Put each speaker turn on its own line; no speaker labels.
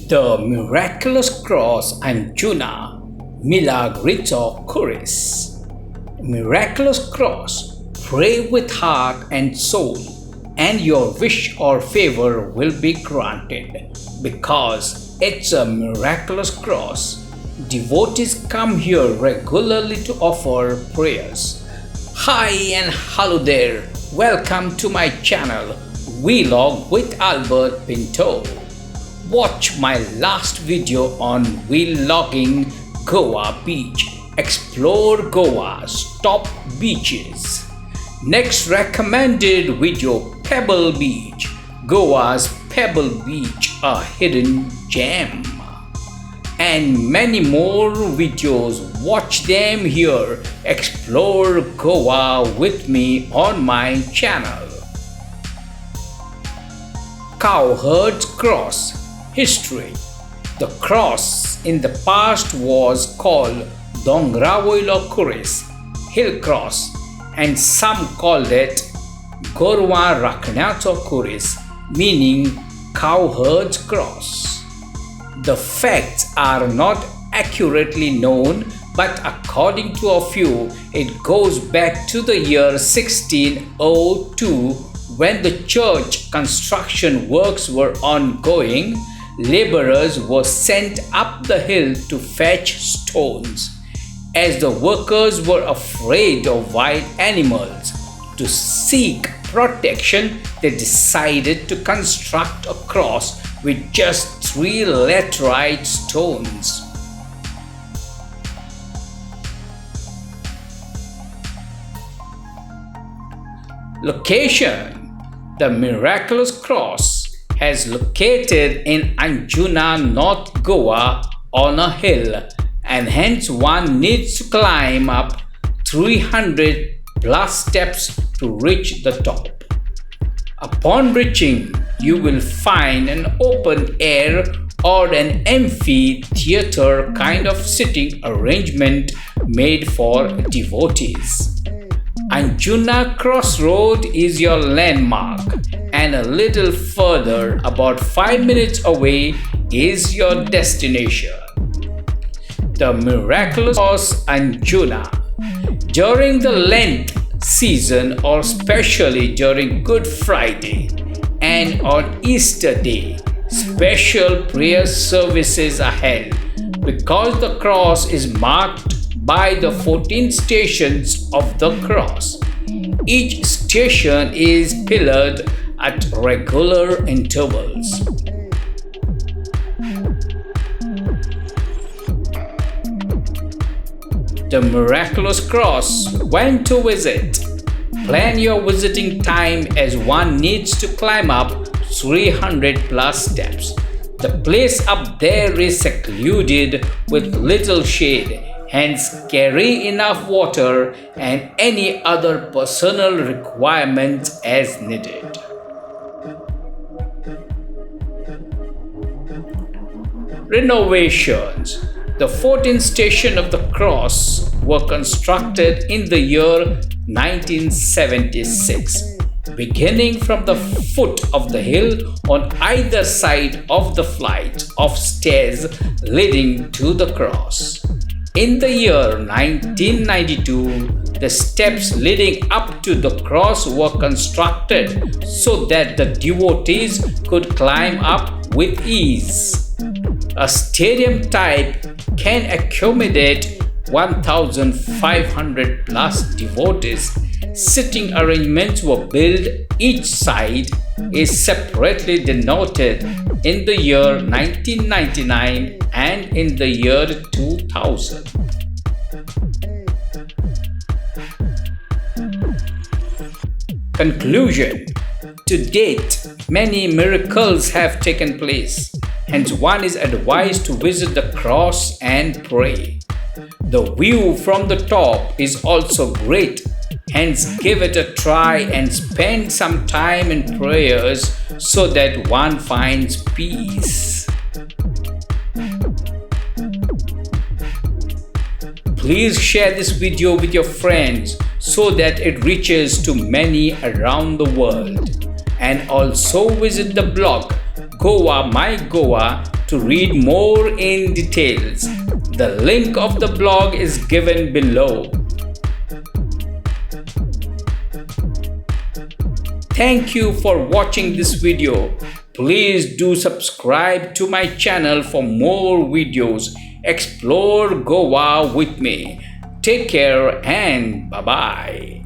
The Miraculous Cross Anjuna, Milagrincho Khuris. Miraculous Cross, pray with heart and soul, and your wish or favor will be granted. Because it's a miraculous cross, devotees come here regularly to offer prayers. Hi and hello there, welcome to my channel, Vlog with Albert Pinto. Watch my last video on vlogging Goa Beach. Explore Goa's top beaches. Next recommended video, Pebble Beach. Goa's Pebble Beach, a hidden gem. And many more videos, watch them here. Explore Goa with me on my channel. Cowherd's Cross. History. The cross in the past was called Dongravoilo Khuris, Hill Cross, and some called it Gorvam Rakhneancho Khuris, meaning Cowherd's Cross. The facts are not accurately known, but according to a few, it goes back to the year 1602 when the church construction works were ongoing. Laborers were sent up the hill to fetch stones. As the workers were afraid of wild animals, to seek protection, they decided to construct a cross with just 3 laterite stones. Location. The Miraculous Cross has located in Anjuna, North Goa on a hill, and hence one needs to climb up 300 plus steps to reach the top. Upon reaching, you will find an open air or an amphitheater kind of sitting arrangement made for devotees. Anjuna Crossroad is your landmark, and a little further, about 5 minutes away, is your destination. The Miraculous Cross Anjuna. During the Lent season, or especially during Good Friday and on Easter Day, special prayer services are held. Because the cross is marked by the 14 stations of the cross. Each station is pillared at regular intervals. The Miraculous Cross. When to visit? Plan your visiting time, as one needs to climb up 300 plus steps. The place up there is secluded with little shade. Hence, carry enough water and any other personal requirements as needed. Renovations. The 14th station of the cross were constructed in the year 1976. Beginning from the foot of the hill on either side of the flight of stairs leading to the cross. In the year 1992, the steps leading up to the cross were constructed so that the devotees could climb up with ease. A stadium type can accommodate 1,500 plus devotees. Sitting arrangements were built. Each side is separately denoted in the year 1999 and in the year 2000. Conclusion. To date, many miracles have taken place. Hence, one is advised to visit the cross and pray. The view from the top is also great. Hence, give it a try and spend some time in prayers so that one finds peace. Please share this video with your friends so that it reaches to many around the world. And also visit the blog Goa My Goa to read more in details. The link of the blog is given below. Thank you for watching this video. Please do subscribe to my channel for more videos. Explore Goa with me. Take care and bye-bye.